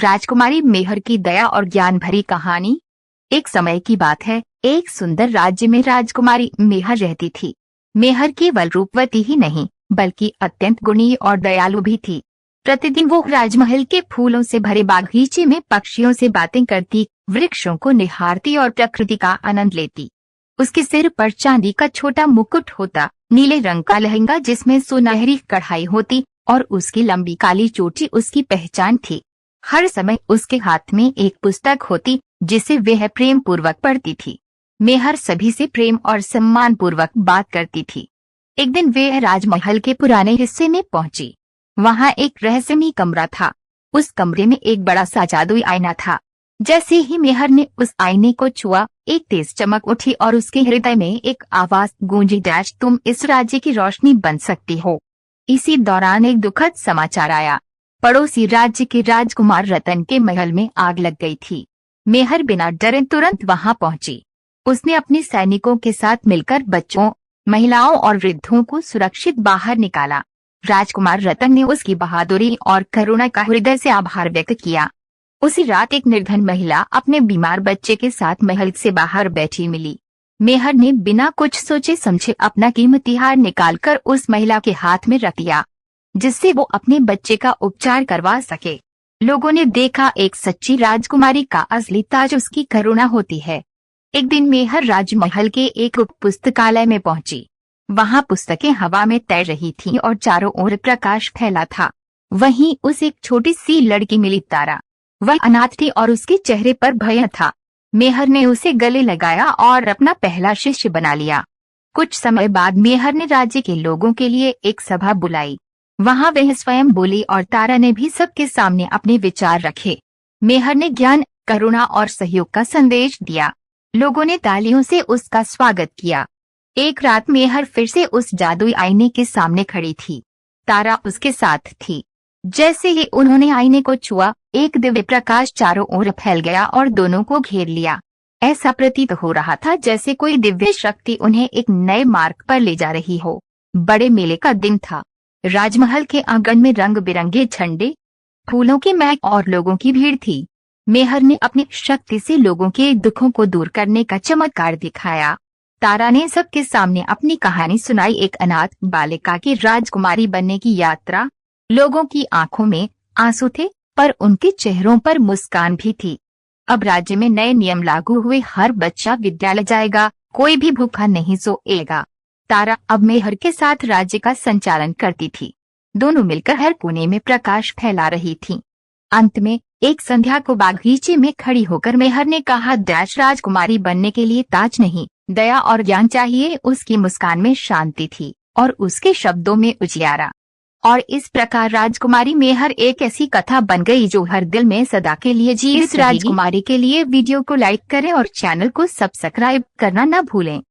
राजकुमारी मेहर की दया और ज्ञान भरी कहानी। एक समय की बात है, एक सुंदर राज्य में राजकुमारी मेहर रहती थी। मेहर केवल रूपवती ही नहीं बल्कि अत्यंत गुणी और दयालु भी थी। प्रतिदिन वो राजमहल के फूलों से भरे बागीचे में पक्षियों से बातें करती, वृक्षों को निहारती और प्रकृति का आनंद लेती। उसके सिर पर चांदी का छोटा मुकुट होता, नीले रंग का लहंगा जिसमें सुनहरी कढ़ाई होती और उसकी लंबी काली चोटी उसकी पहचान थी। हर समय उसके हाथ में एक पुस्तक होती जिसे वह प्रेम पूर्वक पढ़ती थी। मेहर सभी से प्रेम और सम्मान पूर्वक बात करती थी। एक दिन वह राजमहल के पुराने हिस्से में पहुंची। वहां एक रहस्यमयी कमरा था। उस कमरे में एक बड़ा सा जादुई आईना था। जैसे ही मेहर ने उस आईने को छुआ, एक तेज चमक उठी और उसके हृदय में एक आवाज गूंजी, डैश तुम इस राज्य की रोशनी बन सकती हो। इसी दौरान एक दुखद समाचार आया। पड़ोसी राज्य के राजकुमार रतन के महल में आग लग गई थी। मेहर बिना डरे तुरंत वहां पहुंची। उसने अपने सैनिकों के साथ मिलकर बच्चों, महिलाओं और वृद्धों को सुरक्षित बाहर निकाला। राजकुमार रतन ने उसकी बहादुरी और करुणा का हृदय से आभार व्यक्त किया। उसी रात एक निर्धन महिला अपने बीमार बच्चे के साथ महल से बाहर बैठी मिली। मेहर ने बिना कुछ सोचे समझे अपना कीमती हार निकालकर उस महिला के हाथ में रख दिया, जिससे वो अपने बच्चे का उपचार करवा सके। लोगों ने देखा, एक सच्ची राजकुमारी का असली ताज उसकी करुणा होती है। एक दिन मेहर राजमहल के एक पुस्तकालय में पहुंची। वहां पुस्तकें हवा में तैर रही थीं और चारों ओर प्रकाश फैला था। वहीं उसे एक छोटी सी लड़की मिली, तारा। वह अनाथ थी और उसके चेहरे पर भय था। मेहर ने उसे गले लगाया और अपना पहला शिष्य बना लिया। कुछ समय बाद मेहर ने राज्य के लोगों के लिए एक सभा बुलाई। वहां वह स्वयं बोली और तारा ने भी सबके सामने अपने विचार रखे। मेहर ने ज्ञान, करुणा और सहयोग का संदेश दिया। लोगों ने तालियों से उसका स्वागत किया। एक रात मेहर फिर से उस जादुई आईने के सामने खड़ी थी। तारा उसके साथ थी। जैसे ही उन्होंने आईने को छुआ, एक दिव्य प्रकाश चारों ओर फैल गया और दोनों को घेर लिया। ऐसा प्रतीत हो रहा था जैसे कोई दिव्य शक्ति उन्हें एक नए मार्ग पर ले जा रही हो। बड़े मेले का दिन था। राजमहल के आंगन में रंग बिरंगे झंडे, फूलों की महक और लोगों की भीड़ थी। मेहर ने अपनी शक्ति से लोगों के दुखों को दूर करने का चमत्कार दिखाया। तारा ने सबके सामने अपनी कहानी सुनाई, एक अनाथ बालिका की राजकुमारी बनने की यात्रा। लोगों की आंखों में आंसू थे, पर उनके चेहरों पर मुस्कान भी थी। अब राज्य में नए नियम लागू हुए, हर बच्चा विद्यालय जाएगा, कोई भी भूखा नहीं सोएगा। तारा अब मेहर के साथ राज्य का संचालन करती थी। दोनों मिलकर हर कोने में प्रकाश फैला रही थीं। अंत में एक संध्या को बागीचे में खड़ी होकर मेहर ने कहा, डैश राजकुमारी बनने के लिए ताज नहीं, दया और ज्ञान चाहिए। उसकी मुस्कान में शांति थी और उसके शब्दों में उजियारा। और इस प्रकार राजकुमारी मेहर एक ऐसी कथा बन गई जो हर दिल में सदा के लिए जीवित रहेगी। इस राजकुमारी के लिए वीडियो को लाइक करें और चैनल को सब्सक्राइब करना न भूलें।